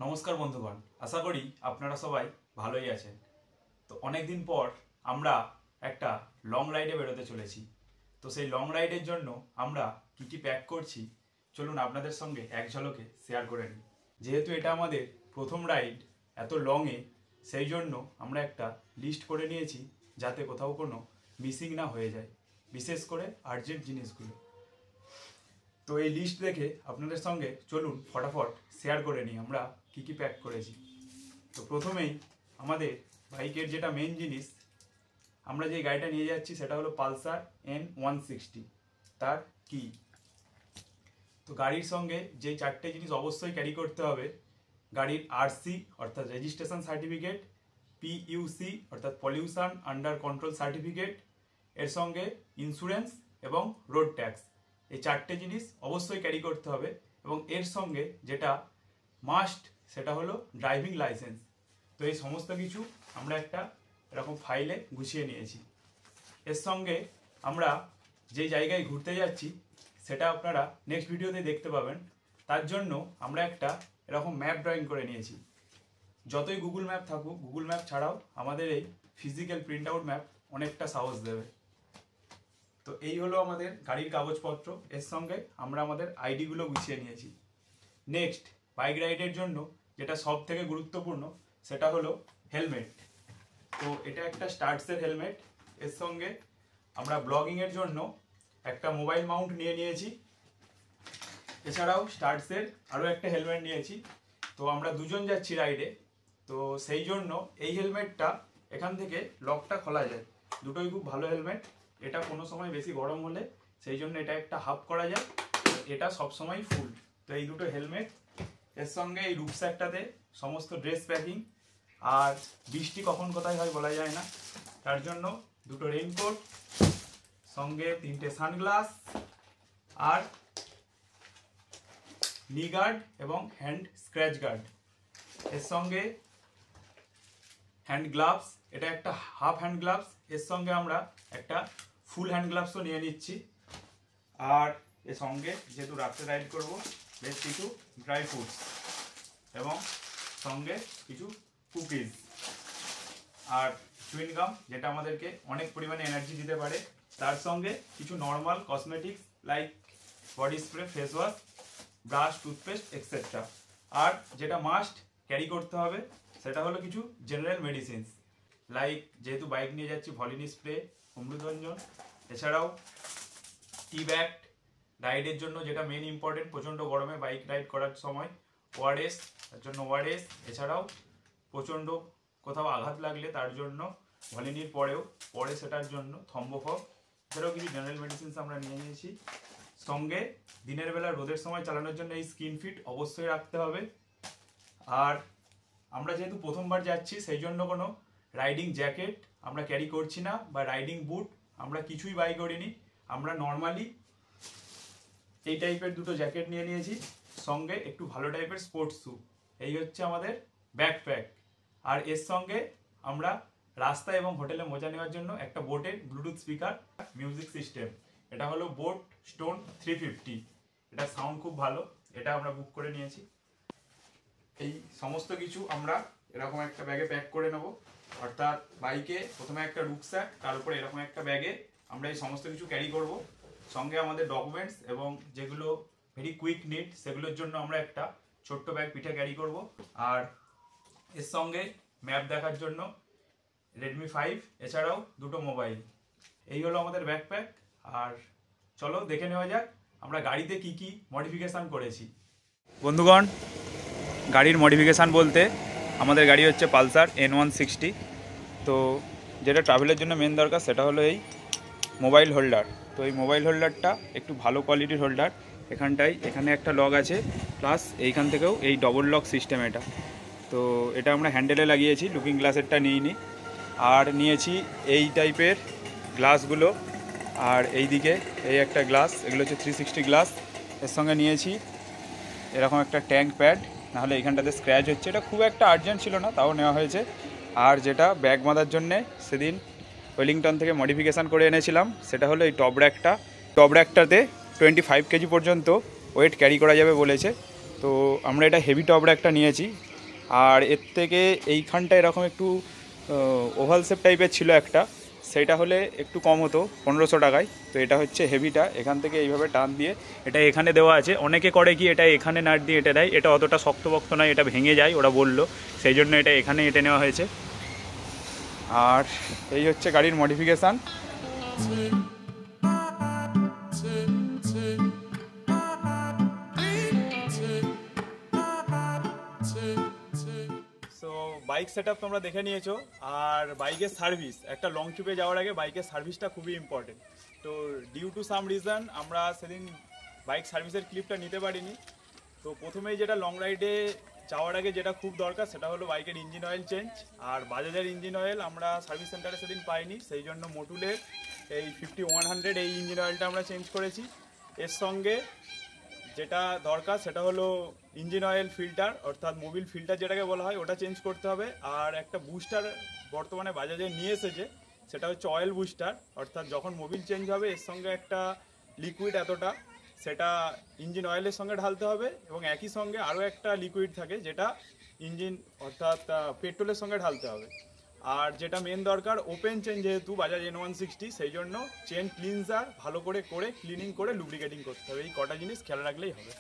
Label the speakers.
Speaker 1: নমস্কার বন্ধুগণ, আশা করি আপনারা সবাই ভালোই আছেন। তো অনেক দিন পর আমরা একটা লং রাইডে বেরোতে চলেছি। তো সেই লং রাইডের জন্য আমরা কী কী প্যাক করছি চলুন আপনাদের সঙ্গে এক ঝলকে শেয়ার করে নিই। যেহেতু এটা আমাদের প্রথম রাইড এত লংয়ে, সেই জন্য আমরা একটা লিস্ট করে নিয়েছি যাতে কোথাও কোনো মিসিং না হয়ে যায়, বিশেষ করে আর্জেন্ট জিনিসগুলো। তো এই লিস্ট দেখে আপনাদের সঙ্গে চলুন ফটাফট শেয়ার করে নিই আমরা কী কী প্যাক করেছি। তো প্রথমেই আমাদের বাইকের যেটা মেন জিনিস, আমরা যে গাড়িটা নিয়ে যাচ্ছি সেটা হলো পালসার N160, তার কি। তো গাড়ির সঙ্গে যে চারটে জিনিস অবশ্যই ক্যারি করতে হবে: গাড়ির আরসি অর্থাৎ রেজিস্ট্রেশন সার্টিফিকেট, PUC অর্থাৎ পলিউশন আন্ডার কন্ট্রোল সার্টিফিকেট, এর সঙ্গে ইন্স্যুরেন্স এবং রোড ট্যাক্স। এই চারটে জিনিস অবশ্যই ক্যারি করতে হবে। এবং এর সঙ্গে যেটা মাস্ট সেটা হলো ড্রাইভিং লাইসেন্স। তো এই সমস্ত কিছু আমরা একটা এরকম ফাইলে গুছিয়ে নিয়েছি। এর সঙ্গে আমরা যে জায়গায় ঘুরতে যাচ্ছি সেটা আপনারা নেক্সট ভিডিওতে দেখতে পাবেন। তার জন্য আমরা একটা এরকম ম্যাপ ড্রয়িং করে নিয়েছি। যতই গুগল ম্যাপ থাকুক, গুগল ম্যাপ ছাড়াও আমাদের এই ফিজিক্যাল প্রিন্ট আউট ম্যাপ অনেকটা সাহস দেবে। তো এই হলো আমাদের গাড়ির কাগজপত্র। এর সঙ্গে আমরা আমাদের আইডিগুলো গুছিয়ে নিয়েছি। নেক্সট, বাইক রাইডের জন্য যেটা সব থেকে গুরুত্বপূর্ণ সেটা হলো হেলমেট। তো এটা একটা স্টার্টসের হেলমেট। এর সঙ্গে আমরা ব্লগিংয়ের জন্য একটা মোবাইল মাউন্ট নিয়ে নিয়েছি। এছাড়াও স্টার্টসের আরও একটা হেলমেট নিয়েছি। তো আমরা দুজন যাচ্ছি রাইডে, তো সেই জন্য এই হেলমেটটা এখান থেকে লকটা খোলা যায়। দুটোই খুব ভালো হেলমেট। এটা কোনো সময় বেশি গরম হলে সেই জন্য এটা একটা হাফ করা যায়, এটা সবসময় ফুল। তো এই দুটো হেলমেট, এর সঙ্গে এই রুকস্যাকটাতে সমস্ত ড্রেস প্যাকিং। আর বৃষ্টি কখন কোথায় হয় বলা যায় না, তার জন্য দুটো রেইনকোট, সঙ্গে তিনটে সানগ্লাস, আর নি গার্ড এবং হ্যান্ড স্ক্র্যাচ গার্ড। এর সঙ্গে হ্যান্ড গ্লাভস, এটা একটা হাফ হ্যান্ড গ্লাভস। এর সঙ্গে আমরা একটা ফুল হ্যান্ড গ্লাভসও নিয়ে নিচ্ছি। আর এর সঙ্গে যেহেতু রাত্রে রাইড করব, বেশ কিছু ড্রাই ফ্রুটস এবং সঙ্গে কিছু কুকিজ আর চুইং গাম, যেটা আমাদেরকে অনেক পরিমাণে এনার্জি দিতে পারে। তার সঙ্গে কিছু normal cosmetics like body spray, face wash, brush, toothpaste extra. আর যেটা মাস্ট ক্যারি করতে হবে সেটা হলো কিছু জেনারেল মেডিসিনস লাইক, যেহেতু বাইক নিয়ে যাচ্ছি, ভলিনি স্প্রে, অমৃতঞ্জন, এছাড়াও টি ব্যাগ রাইডের জন্য যেটা মেন ইম্পর্টেন্ট, প্রচণ্ড গরমে বাইক রাইড করার সময় ওআরএস, তার জন্য ওআরএস। এছাড়াও প্রচণ্ড কোথাও আঘাত লাগলে তার জন্য ভলিনির পরে সেটার জন্য থম্বোফব। এছাড়াও কিছু জেনারেল মেডিসিনস আমরা নিয়ে নিয়েছি। সঙ্গে দিনের বেলা রোদের সময় চালানোর জন্য এই স্কিন ফিট অবশ্যই রাখতে হবে। আর আমরা যেহেতু প্রথমবার যাচ্ছি সেই জন্য কোনো রাইডিং জ্যাকেট আমরা ক্যারি করছি না, বা রাইডিং বুট আমরা কিছুই বাই করিনি। আমরা নর্মালি এই টাইপের দুটো জ্যাকেট নিয়ে নিয়েছি, সঙ্গে একটু ভালো টাইপের স্পোর্টস শ্যু। এই হচ্ছে আমাদের ব্যাকপ্যাক। আর এর সঙ্গে আমরা রাস্তা এবং হোটেলে মজা নেওয়ার জন্য একটা বোটের ব্লুটুথ স্পিকার মিউজিক সিস্টেম। এটা হলো বোট স্টোন 350। এটা সাউন্ড খুব ভালো, এটা আমরা বুক করে নিয়েছি। এই সমস্ত কিছু আমরা এরকম একটা ব্যাগে প্যাক করে নেব। অর্থাৎ বাইকে প্রথমে একটা রুকস্যাক, তার উপরে এরকম একটা ব্যাগে আমরা এই সমস্ত কিছু ক্যারি করব। সঙ্গে আমাদের ডকুমেন্টস এবং যেগুলো ভেরি কুইক নিড সেগুলোর জন্য আমরা একটা ছোট্ট ব্যাগ পিঠে ক্যারি করব। আর এর সঙ্গে ম্যাপ দেখার জন্য Redmi 5, এছাড়াও দুটো মোবাইল। এই হলো আমাদের ব্যাকপ্যাক। আর চলো দেখে নেওয়া যাক আমরা গাড়িতে কি কি মডিফিকেশান করেছি। বন্ধুগণ, গাড়ির মডিফিকেশান বলতে আমাদের গাড়ি হচ্ছে পালসার N160। তো যেটা ট্রাভেলের জন্য মেন দরকার সেটা হলো এই মোবাইল হোল্ডার। তো এই মোবাইল হোল্ডারটা একটু ভালো কোয়ালিটির হোল্ডার। এখানে একটা লক আছে, প্লাস এইখান থেকেও এই ডবল লক সিস্টেম এটা। তো এটা আমরা হ্যান্ডেলে লাগিয়েছি, লুকিং গ্লাসেরটা নিইনি। আর নিয়েছি এই টাইপের গ্লাসগুলো, আর এই দিকে এই একটা গ্লাস, এগুলো হচ্ছে 360 গ্লাস। এর সঙ্গে নিয়েছি এরকম একটা ট্যাঙ্ক প্যাড, নাহলে এইখানটাতে স্ক্র্যাচ হচ্ছে। এটা খুব একটা আর্জেন্ট ছিল না, তাও নেওয়া হয়েছে। আর যেটা ব্যাগ বাঁধার জন্যে সেদিন ওয়েলিংটন থেকে মডিফিকেশান করে এনেছিলাম সেটা হলো এই টপ র্যাকটা। টপ র্যাকটাতে 25 কেজি পর্যন্ত ওয়েট ক্যারি করা যাবে বলেছে। তো আমরা এটা হেভি টপ র্যাকটা নিয়েছি, আর এর থেকে এইখানটা এরকম একটু ওভাল শেপ টাইপের ছিল একটা, সেটা হলে একটু কম হতো 1500 টাকায়। তো এটা হচ্ছে হেভিটা, এখান থেকে এইভাবে টান দিয়ে এটা এখানে দেওয়া আছে। অনেকে করে কি এটা এখানে নাট দিয়ে এটা দেয়, এটা অতটা শক্তপোক্ত নয়, এটা ভেঙে যায় ওরা বললো, সেই জন্য এটা এখানে এঁটে নেওয়া হয়েছে। আর এই হচ্ছে গাড়ির modification. So bike set up তোমরা দেখে নিয়েছো। আর বাইকের সার্ভিস, একটা লং ট্রিপে যাওয়ার আগে বাইকের সার্ভিসটা খুবই ইম্পর্টেন্ট। তো ডিউ টু সাম রিজন আমরা সেদিন বাইক সার্ভিসের ক্লিপটা নিতে পারিনি। তো প্রথমেই যেটা লং রাইডে যাওয়ার আগে যেটা খুব দরকার সেটা হলো বাইকের ইঞ্জিন অয়েল চেঞ্জ। আর বাজাজের ইঞ্জিন অয়েল আমরা সার্ভিস সেন্টারে সেদিন পাইনি, সেই জন্য মোটুলের এই 5100 এই ইঞ্জিন অয়েলটা আমরা চেঞ্জ করেছি। এর সঙ্গে যেটা দরকার সেটা হলো ইঞ্জিন অয়েল ফিল্টার, অর্থাৎ মোবিল ফিল্টার যেটাকে বলা হয়, ওটা চেঞ্জ করতে হবে। আর একটা বুস্টার বর্তমানে বাজাজে নিয়ে এসেছে, সেটা হচ্ছে অয়েল বুস্টার, অর্থাৎ যখন মোবিল চেঞ্জ হবে এর সঙ্গে একটা লিকুইড এতটা সেটা ইঞ্জিন অয়েলের সঙ্গে ঢালতে হবে, এবং একই সঙ্গে আরও একটা লিকুইড থাকে যেটা ইঞ্জিন অর্থাৎ পেট্রোলের সঙ্গে ঢালতে হবে। আর যেটা মেন দরকার ওপেন চেন, যেহেতু বাজাজ N160, সেই জন্য চেন ক্লিনজার ভালো করে ক্লিনিং করে লুব্রিকেটিং করতে হবে। এই কটা জিনিস খেয়াল রাখলেই হবে।